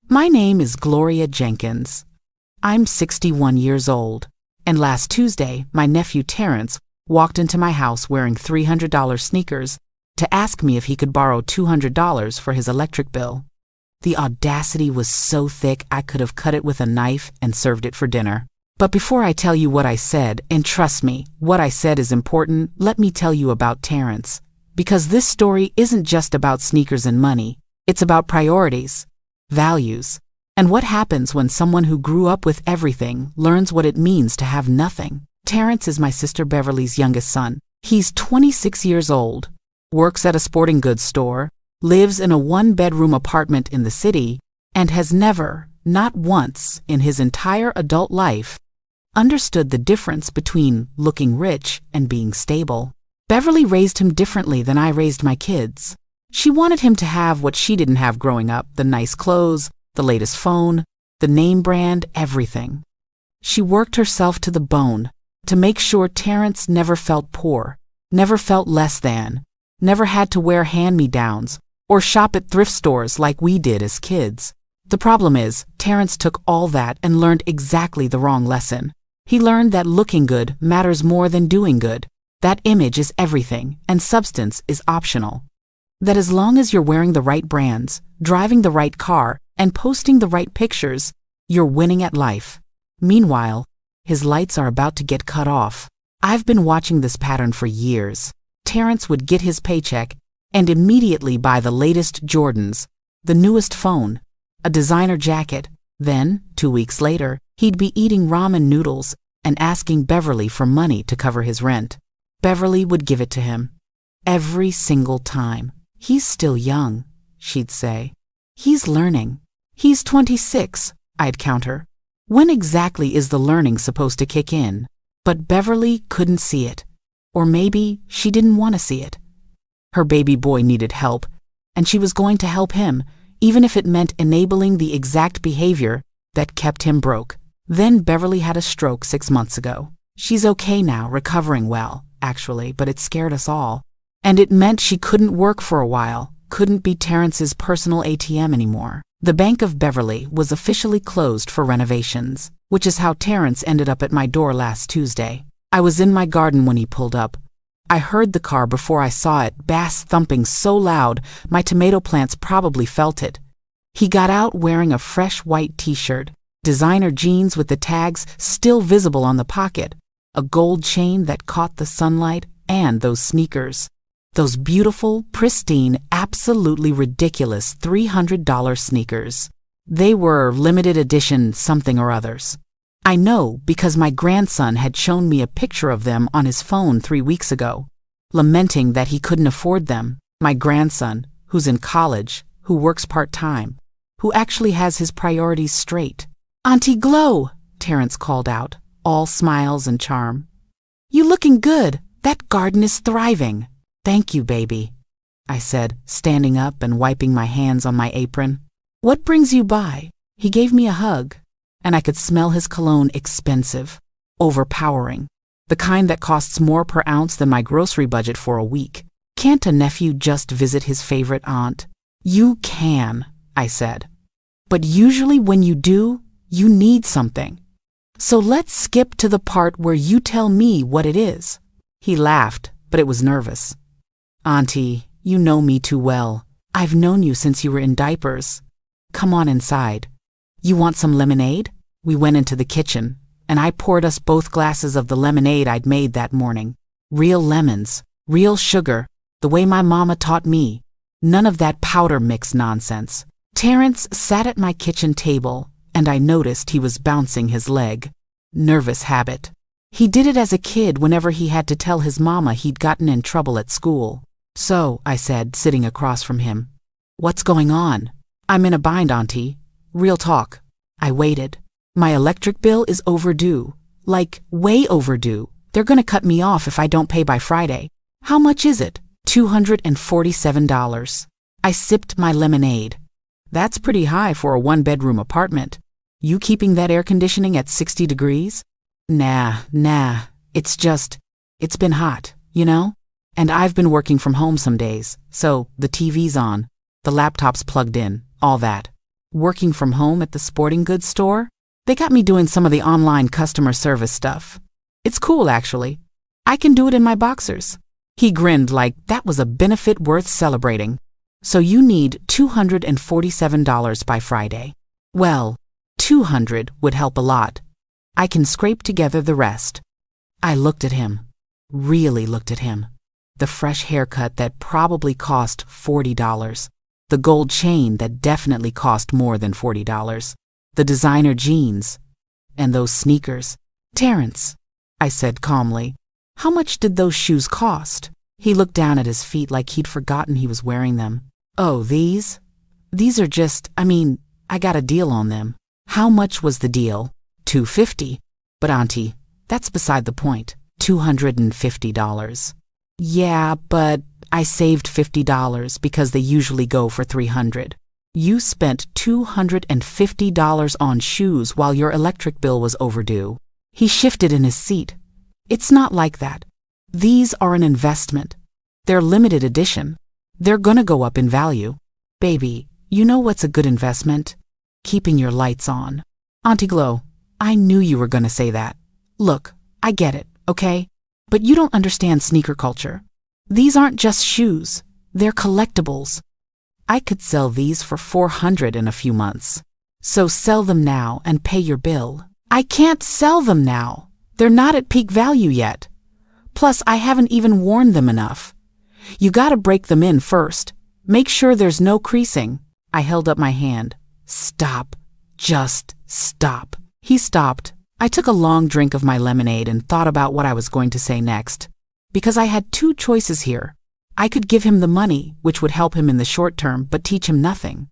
My name is Gloria Jenkins. I'm 61 years old, and last Tuesday, my nephew Terrence walked into my house wearing $300 sneakers to ask me if he could borrow $200 for his electric bill. The audacity was so thick I could have cut it with a knife and served it for dinner. But before I tell you what I said, and trust me, what I said is important, let me tell you about Terrence. Because this story isn't just about sneakers and money, it's about priorities, values, and what happens when someone who grew up with everything learns what it means to have nothing. Terrence is my sister Beverly's youngest son. He's 26 years old, works at a sporting goods store, lives in a one-bedroom apartment in the city, and has never, not once in his entire adult life, understood the difference between looking rich and being stable. Beverly raised him differently than I raised my kids. She wanted him to have what she didn't have growing up, the nice clothes, the latest phone, the name brand, everything. She worked herself to the bone to make sure Terrence never felt poor, never felt less than, never had to wear hand-me-downs or shop at thrift stores like we did as kids. The problem is, Terrence took all that and learned exactly the wrong lesson. He learned that looking good matters more than doing good, that image is everything and substance is optional. That as long as you're wearing the right brands, driving the right car, and posting the right pictures, you're winning at life. Meanwhile, his lights are about to get cut off. I've been watching this pattern for years. Terrence would get his paycheck and immediately buy the latest Jordans, the newest phone, a designer jacket. Then, 2 weeks later, he'd be eating ramen noodles and asking Beverly for money to cover his rent. Beverly would give it to him. Every single time. He's still young, she'd say. He's learning. He's 26, I'd counter. When exactly is the learning supposed to kick in? But Beverly couldn't see it. Or maybe she didn't want to see it. Her baby boy needed help, and she was going to help him, even if it meant enabling the exact behavior that kept him broke. Then Beverly had a stroke 6 months ago. She's okay now, recovering well, actually, but it scared us all. And it meant she couldn't work for a while, couldn't be Terrence's personal ATM anymore. The Bank of Beverly was officially closed for renovations, which is how Terrence ended up at my door last Tuesday. I was in my garden when he pulled up. I heard the car before I saw it, bass thumping so loud my tomato plants probably felt it. He got out wearing a fresh white t-shirt, designer jeans with the tags still visible on the pocket, a gold chain that caught the sunlight, and those sneakers. Those beautiful, pristine, absolutely ridiculous $300 sneakers. They were limited edition something or others. I know because my grandson had shown me a picture of them on his phone 3 weeks ago, lamenting that he couldn't afford them. My grandson, who's in college, who works part-time, who actually has his priorities straight. "Auntie Glo," Terrence called out, all smiles and charm. "You looking good. That garden is thriving." "Thank you, baby," I said, standing up and wiping my hands on my apron. "What brings you by?" He gave me a hug, and I could smell his cologne, expensive, overpowering, the kind that costs more per ounce than my grocery budget for a week. "Can't a nephew just visit his favorite aunt?" "You can," I said. "But usually when you do, you need something. So let's skip to the part where you tell me what it is." He laughed, but it was nervous. "Auntie, you know me too well. I've known you since you were in diapers. Come on inside. You want some lemonade?" We went into the kitchen, and I poured us both glasses of the lemonade I'd made that morning. Real lemons, real sugar, the way my mama taught me. None of that powder mix nonsense. Terrence sat at my kitchen table, and I noticed he was bouncing his leg. Nervous habit. He did it as a kid whenever he had to tell his mama he'd gotten in trouble at school. "So," I said, sitting across from him, "what's going on?" "I'm in a bind, Auntie. Real talk." I waited. "My electric bill is overdue. Like, way overdue. They're gonna cut me off if I don't pay by Friday." "How much is it?" $247. I sipped my lemonade. "That's pretty high for a one-bedroom apartment. You keeping that air conditioning at 60 degrees? Nah, it's been hot, you know? And I've been working from home some days, so the TV's on, the laptop's plugged in, all that." working from home at the sporting goods store. They got me doing some of the online customer service stuff. It's cool, actually. I can do it in my boxers. He grinned like that was a benefit worth celebrating. So you need $247 by Friday. Well, 200 would help a lot. I can scrape together the rest. I looked at him. Really looked at him. The fresh haircut that probably cost $40. The gold chain that definitely cost more than $40. The designer jeans. And those sneakers. Terrence, I said calmly, how much did those shoes cost? He looked down at his feet like he'd forgotten he was wearing them. Oh, these? These are just, I got a deal on them. How much was the deal? $250. But Auntie, that's beside the point. $250. Yeah, but I saved $50 because they usually go for $300. You spent $250 on shoes while your electric bill was overdue. He shifted in his seat. It's not like that. These are an investment. They're limited edition. They're gonna go up in value. Baby, you know what's a good investment? Keeping your lights on. Auntie Glo, I knew you were gonna say that. Look, I get it, okay? But you don't understand sneaker culture. These aren't just shoes. They're collectibles. I could sell these for $400 in a few months. So sell them now and pay your bill. I can't sell them now. They're not at peak value yet. Plus, I haven't even worn them enough. You gotta break them in first. Make sure there's no creasing. I held up my hand. Stop. Just stop. He stopped. I took a long drink of my lemonade and thought about what I was going to say next. Because I had two choices here. I could give him the money, which would help him in the short term, but teach him nothing.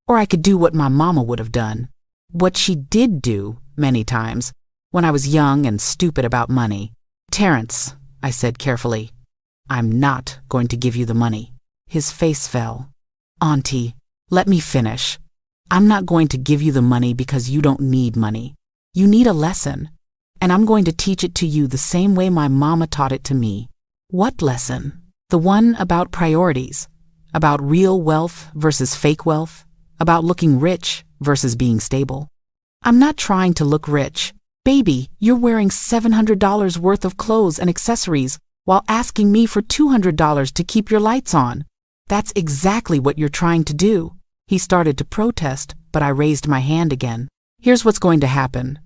Or I could do what my mama would have done. What she did do, many times, when I was young and stupid about money. Terrence, I said carefully, I'm not going to give you the money. His face fell. Auntie, let me finish. I'm not going to give you the money because you don't need money. You need a lesson. And I'm going to teach it to you the same way my mama taught it to me. What lesson? The one about priorities. About real wealth versus fake wealth. About looking rich versus being stable. I'm not trying to look rich. Baby, you're wearing $700 worth of clothes and accessories while asking me for $200 to keep your lights on. That's exactly what you're trying to do. He started to protest, but I raised my hand again. Here's what's going to happen.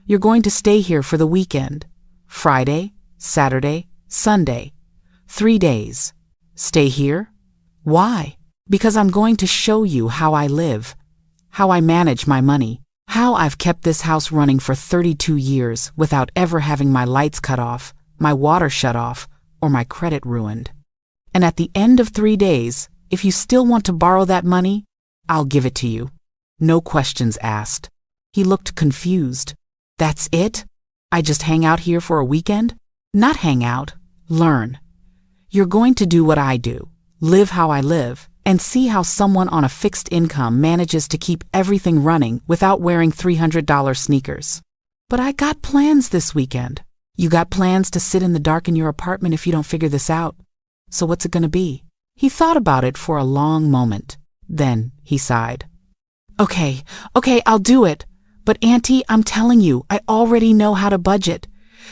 You're going to stay here for the weekend. Friday, Saturday, Sunday. 3 days. Stay here? Why? Because I'm going to show you how I live, how I manage my money, how I've kept this house running for 32 years without ever having my lights cut off, my water shut off, or my credit ruined. And at the end of 3 days, if you still want to borrow that money, I'll give it to you. No questions asked. He looked confused. That's it? I just hang out here for a weekend? Not hang out. Learn. You're going to do what I do, live how I live, and see how someone on a fixed income manages to keep everything running without wearing $300 sneakers. But I got plans this weekend. You got plans to sit in the dark in your apartment if you don't figure this out. So what's it gonna be? He thought about it for a long moment. Then he sighed. Okay, I'll do it. But Auntie, I'm telling you, I already know how to budget.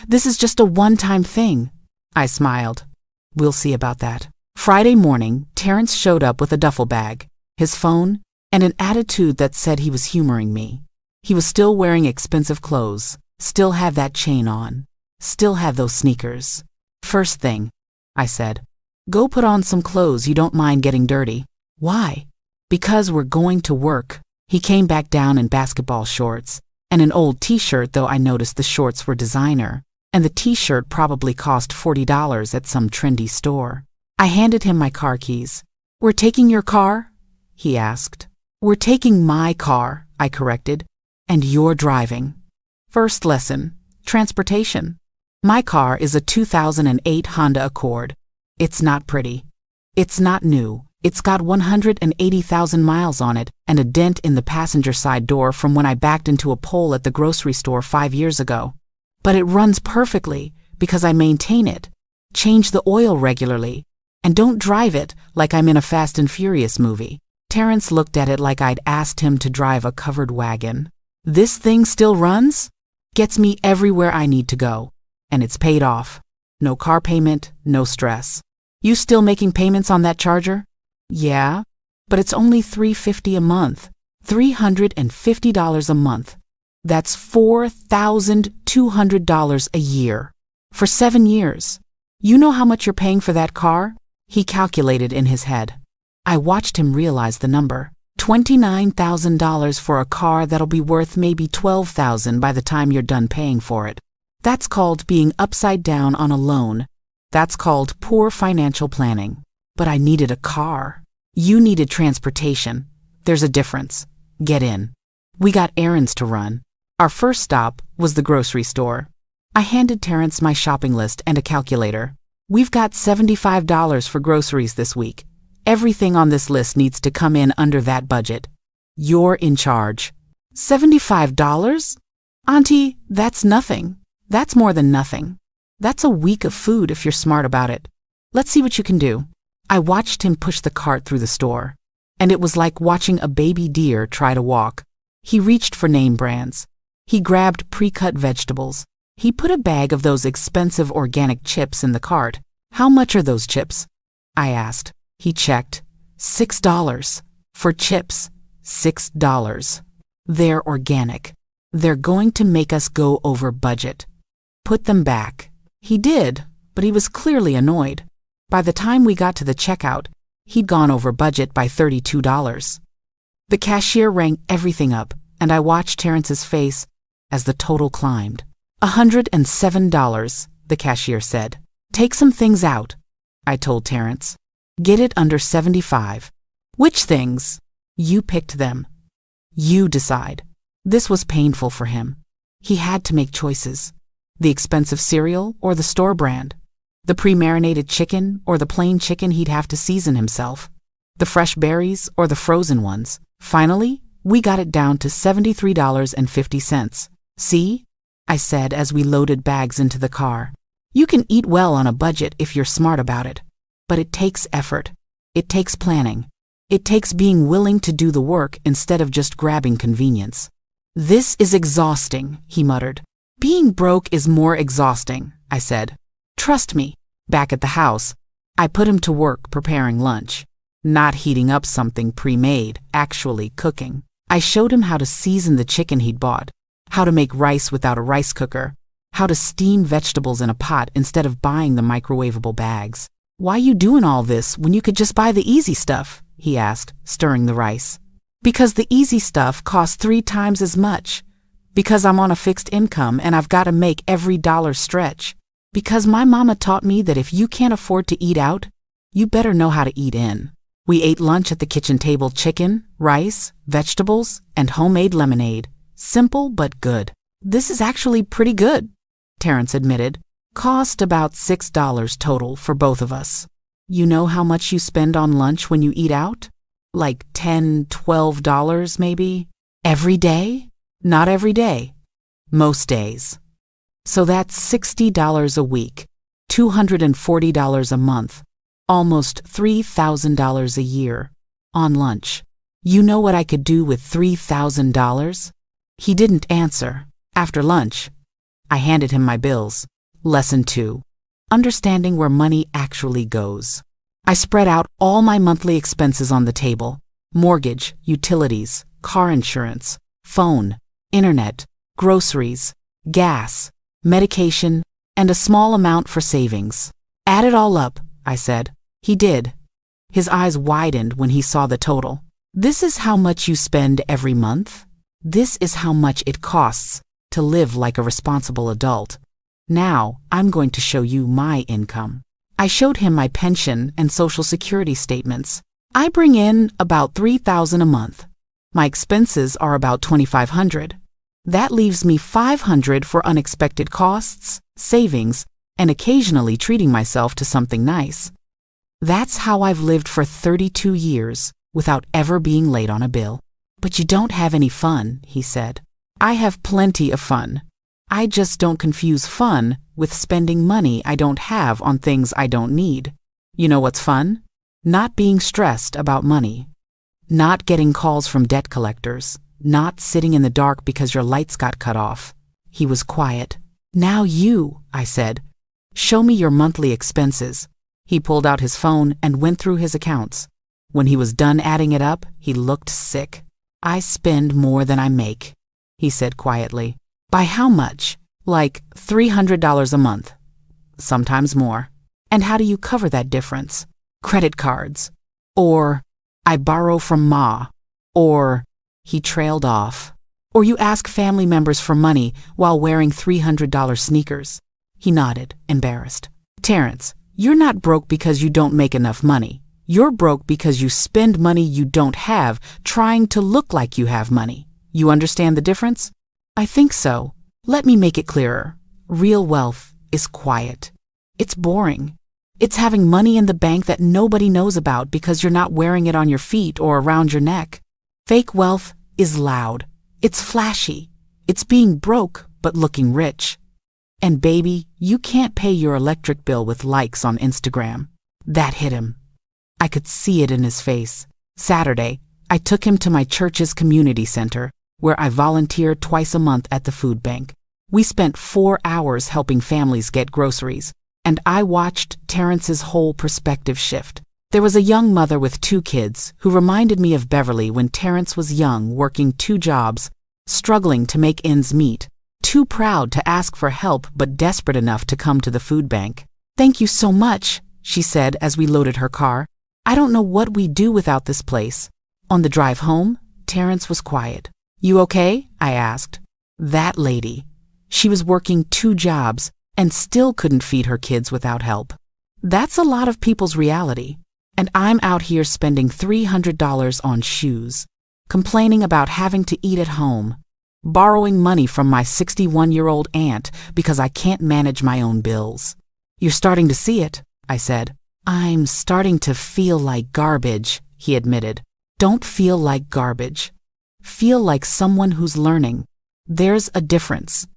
This is just a one-time thing. I smiled. We'll see about that. Friday morning, Terrence showed up with a duffel bag, his phone, and an attitude that said he was humoring me. He was still wearing expensive clothes, still had that chain on, still had those sneakers. First thing, I said, go put on some clothes you don't mind getting dirty. Why? Because we're going to work. He came back down in basketball shorts and an old t-shirt, though I noticed the shorts were designer, and the t-shirt probably cost $40 at some trendy store. I handed him my car keys. We're taking your car? He asked. We're taking my car, I corrected, and you're driving. First lesson, transportation. My car is a 2008 Honda Accord. It's not pretty. It's not new. It's got 180,000 miles on it and a dent in the passenger side door from when I backed into a pole at the grocery store 5 years ago. But it runs perfectly because I maintain it, change the oil regularly, and don't drive it like I'm in a Fast and Furious movie. Terrence looked at it like I'd asked him to drive a covered wagon. This thing still runs? Gets me everywhere I need to go. And it's paid off. No car payment, no stress. You still making payments on that Charger? Yeah, but it's only $350 a month. $350 a month. That's $4,200 a year. For 7 years. You know how much you're paying for that car? He calculated in his head. I watched him realize the number. $29,000 for a car that'll be worth maybe $12,000 by the time you're done paying for it. That's called being upside down on a loan. That's called poor financial planning. But I needed a car. You needed transportation. There's a difference. Get in. We got errands to run. Our first stop was the grocery store. I handed Terrence my shopping list and a calculator. We've got $75 for groceries this week. Everything on this list needs to come in under that budget. You're in charge. $75? Auntie, that's nothing. That's more than nothing. That's a week of food if you're smart about it. Let's see what you can do. I watched him push the cart through the store, and it was like watching a baby deer try to walk. He reached for name brands. He grabbed pre-cut vegetables. He put a bag of those expensive organic chips in the cart. How much are those chips? I asked. He checked. $6. For chips, $6. They're organic. They're going to make us go over budget. Put them back. He did, but he was clearly annoyed. By the time we got to the checkout, he'd gone over budget by $32. The cashier rang everything up, and I watched Terrence's face as the total climbed. $107, the cashier said. Take some things out, I told Terrence. Get it under $75. Which things? You picked them. You decide. This was painful for him. He had to make choices. The expensive cereal or the store brand. The pre-marinated chicken or the plain chicken he'd have to season himself. The fresh berries or the frozen ones. Finally, we got it down to $73.50. See? I said as we loaded bags into the car. You can eat well on a budget if you're smart about it. But it takes effort. It takes planning. It takes being willing to do the work instead of just grabbing convenience. This is exhausting, he muttered. Being broke is more exhausting, I said. Trust me. Back at the house, I put him to work preparing lunch. Not heating up something pre-made, actually cooking. I showed him how to season the chicken he'd bought, how to make rice without a rice cooker, how to steam vegetables in a pot instead of buying the microwavable bags. Why you doing all this when you could just buy the easy stuff? He asked, stirring the rice. Because the easy stuff costs 3 times as much. Because I'm on a fixed income and I've got to make every dollar stretch. Because my mama taught me that if you can't afford to eat out, you better know how to eat in. We ate lunch at the kitchen table: chicken, rice, vegetables, and homemade lemonade. Simple but good. This is actually pretty good, Terrence admitted. Cost about $6 total for both of us. You know how much you spend on lunch when you eat out? Like $10, $12 maybe? Every day? Not every day. Most days. So that's $60 a week, $240 a month, almost $3,000 a year, on lunch. You know what I could do with $3,000? He didn't answer. After lunch, I handed him my bills. Lesson 2. Understanding where money actually goes. I spread out all my monthly expenses on the table: mortgage, utilities, car insurance, phone, internet, groceries, gas, medication, and a small amount for savings. Add it all up, I said. He did. His eyes widened when he saw the total. This is how much you spend every month? This is how much it costs to live like a responsible adult. Now, I'm going to show you my income. I showed him my pension and Social Security statements. I bring in about $3,000 a month. My expenses are about $2,500. That leaves me $500 for unexpected costs, savings, and occasionally treating myself to something nice. That's how I've lived for 32 years without ever being late on a bill. But you don't have any fun, he said. I have plenty of fun. I just don't confuse fun with spending money I don't have on things I don't need. You know what's fun? Not being stressed about money. not getting calls from debt collectors, not sitting in the dark because your lights got cut off. He was quiet. "Now you," I said. "Show me your monthly expenses." He pulled out his phone and went through his accounts. When he was done adding it up, he looked sick. "I spend more than I make," he said quietly. "By how much?" "Like $300 a month. Sometimes more." "And how do you cover that difference?" "Credit cards." Or, "I borrow from Ma." Or, he trailed off. "Or you ask family members for money while wearing $300 sneakers." He nodded, embarrassed. "Terrence, you're not broke because you don't make enough money. You're broke because you spend money you don't have trying to look like you have money. You understand the difference?" "I think so. Let me make it clearer. Real wealth is quiet. It's boring. It's having money in the bank that nobody knows about because you're not wearing it on your feet or around your neck. Fake wealth is loud. It's flashy. It's being broke but looking rich. And baby, you can't pay your electric bill with likes on Instagram." That hit him. I could see it in his face. Saturday, I took him to my church's community center, where I volunteer twice a month at the food bank. We spent 4 hours helping families get groceries, and I watched Terrence's whole perspective shift. There was a young mother with 2 kids who reminded me of Beverly when Terrence was young, working 2 jobs, struggling to make ends meet, too proud to ask for help but desperate enough to come to the food bank. "Thank you so much," she said as we loaded her car. "I don't know what we'd do without this place." On the drive home, Terrence was quiet. "You okay?" I asked. That lady. She was working 2 jobs and still couldn't feed her kids without help. That's a lot of people's reality. And I'm out here spending $300 on shoes, complaining about having to eat at home, borrowing money from my 61-year-old aunt because I can't manage my own bills. "You're starting to see it," I said. "I'm starting to feel like garbage," he admitted. "Don't feel like garbage. Feel like someone who's learning. There's a difference.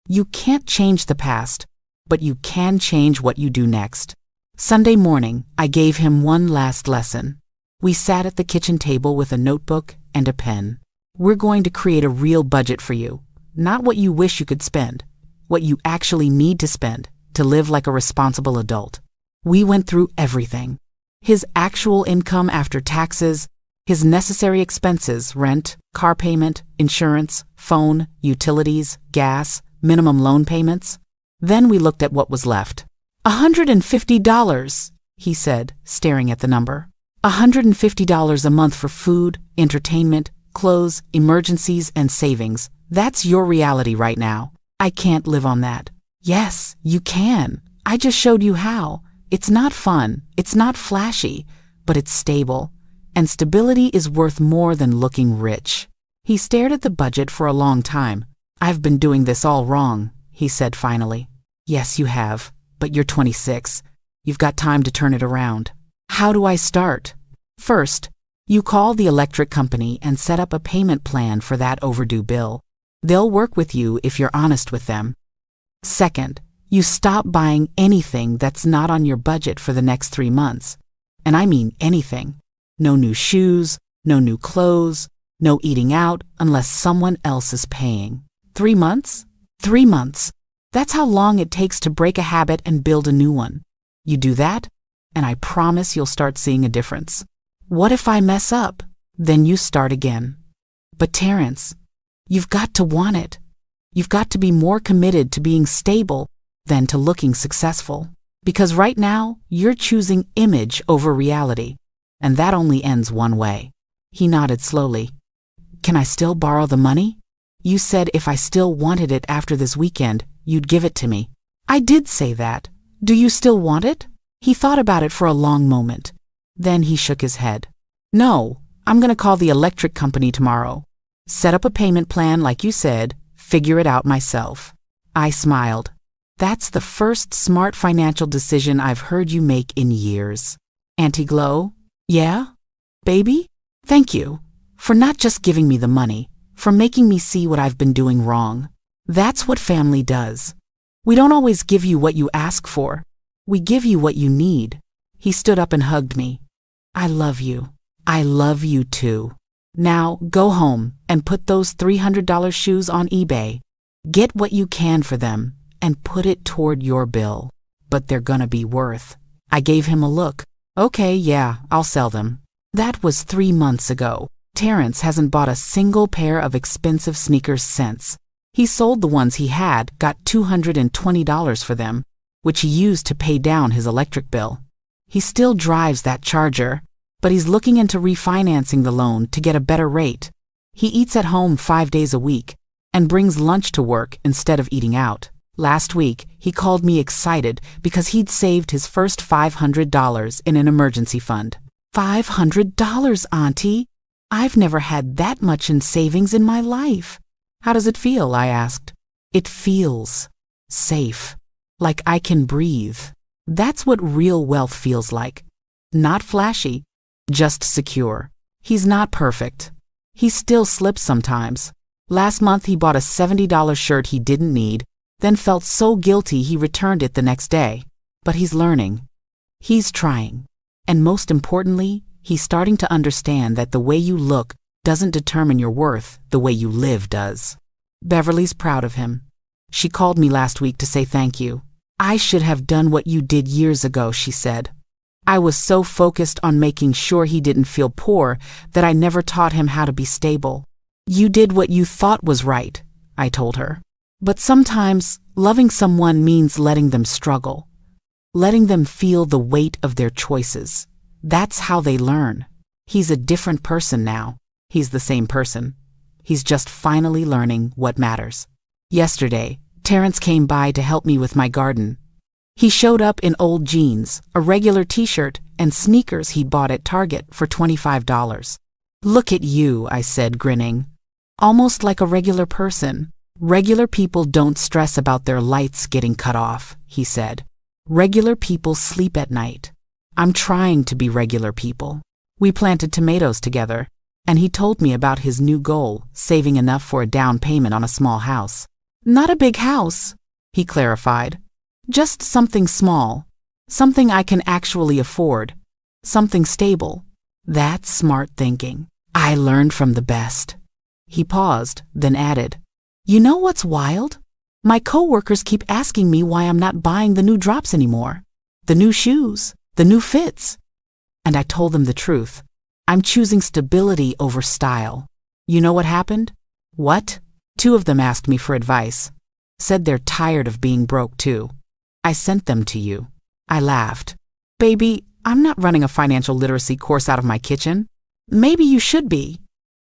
You can't change the past, but you can change what you do next." Sunday morning, I gave him one last lesson. We sat at the kitchen table with a notebook and a pen. "We're going to create a real budget for you, not what you wish you could spend, what you actually need to spend to live like a responsible adult." We went through everything. His actual income after taxes, his necessary expenses, rent, car payment, insurance, phone, utilities, gas, minimum loan payments. Then we looked at what was left. $150, he said, staring at the number. $150 a month for food, entertainment, clothes, emergencies, and savings. That's your reality right now. I can't live on that. Yes, you can. I just showed you how. It's not fun, it's not flashy, but it's stable. And stability is worth more than looking rich. He stared at the budget for a long time. "I've been doing this all wrong," he said finally. "Yes, you have, but you're 26. You've got time to turn it around." "How do I start?" "First, you call the electric company and set up a payment plan for that overdue bill. They'll work with you if you're honest with them. Second, you stop buying anything that's not on your budget for the next 3 months. And I mean anything. No new shoes, no new clothes, no eating out unless someone else is paying. 3 months? 3 months. That's how long it takes to break a habit and build a new one. You do that, and I promise you'll start seeing a difference. What if I mess up? Then you start again. But Terrence, you've got to want it. You've got to be more committed to being stable than to looking successful. Because right now, you're choosing image over reality, and that only ends one way." He nodded slowly. "Can I still borrow the money? You said if I still wanted it after this weekend, you'd give it to me." "I did say that. Do you still want it?" He thought about it for a long moment. Then he shook his head. "No, I'm going to call the electric company tomorrow. Set up a payment plan like you said, figure it out myself." I smiled. "That's the first smart financial decision I've heard you make in years." "Auntie Glow?" "Yeah? Baby? Thank you for not just giving me the money, for making me see what I've been doing wrong. That's what family does. We don't always give you what you ask for. We give you what you need." He stood up and hugged me. "I love you. I love you too. Now go home and put those $300 shoes on eBay. Get what you can for them and put it toward your bill. But they're gonna be worth. I gave him a look. Okay, yeah, I'll sell them. That was 3 months ago. Terrence hasn't bought a single pair of expensive sneakers since. He sold the ones he had, got $220 for them, which he used to pay down his electric bill. He still drives that Charger, but he's looking into refinancing the loan to get a better rate. He eats at home 5 days a week and brings lunch to work instead of eating out. Last week, he called me excited because he'd saved his first $500 in an emergency fund. $500, Auntie? I've never had that much in savings in my life. How does it feel? I asked. It feels safe, like I can breathe. That's what real wealth feels like. Not flashy, just secure. He's not perfect. He still slips sometimes. Last month he bought a $70 shirt he didn't need, then felt so guilty he returned it the next day. But he's learning. He's trying. And most importantly, he's starting to understand that the way you look doesn't determine your worth, the way you live does. Beverly's proud of him. She called me last week to say thank you. I should have done what you did years ago, she said. I was so focused on making sure he didn't feel poor that I never taught him how to be stable. You did what you thought was right, I told her. But sometimes loving someone means letting them struggle, letting them feel the weight of their choices. That's how they learn. He's a different person now. He's the same person. He's just finally learning what matters. Yesterday, Terrence came by to help me with my garden. He showed up in old jeans, a regular t-shirt, and sneakers he'd bought at Target for $25. Look at you, I said, grinning. Almost like a regular person. Regular people don't stress about their lights getting cut off, he said. Regular people sleep at night. I'm trying to be regular people. We planted tomatoes together, and he told me about his new goal, saving enough for a down payment on a small house. Not a big house, he clarified. Just something small, something I can actually afford, something stable. That's smart thinking. I learned from the best. He paused, then added, You know what's wild? My coworkers keep asking me why I'm not buying the new drops anymore, the new shoes, the new fits. And I told them the truth. I'm choosing stability over style. You know what happened? What? 2 of them asked me for advice. Said they're tired of being broke too. I sent them to you. I laughed. Baby, I'm not running a financial literacy course out of my kitchen. Maybe you should be.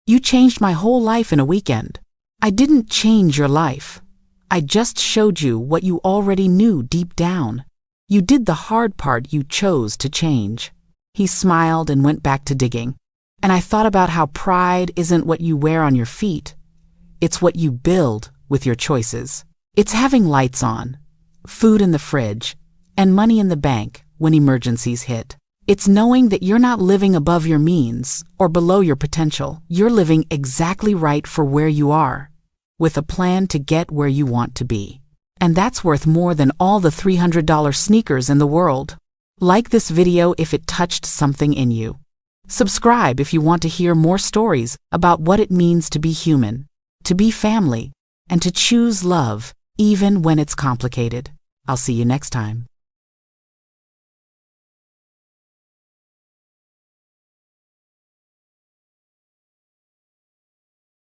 You changed my whole life in a weekend. I didn't change your life. I just showed you what you already knew deep down. You did the hard part you chose to change. He smiled and went back to digging. And I thought about how pride isn't what you wear on your feet. It's what you build with your choices. It's having lights on, food in the fridge, and money in the bank when emergencies hit. It's knowing that you're not living above your means or below your potential. You're living exactly right for where you are, with a plan to get where you want to be. And that's worth more than all the $300 sneakers in the world. Like this video if it touched something in you. Subscribe if you want to hear more stories about what it means to be human, to be family, and to choose love even when it's complicated. I'll see you next time.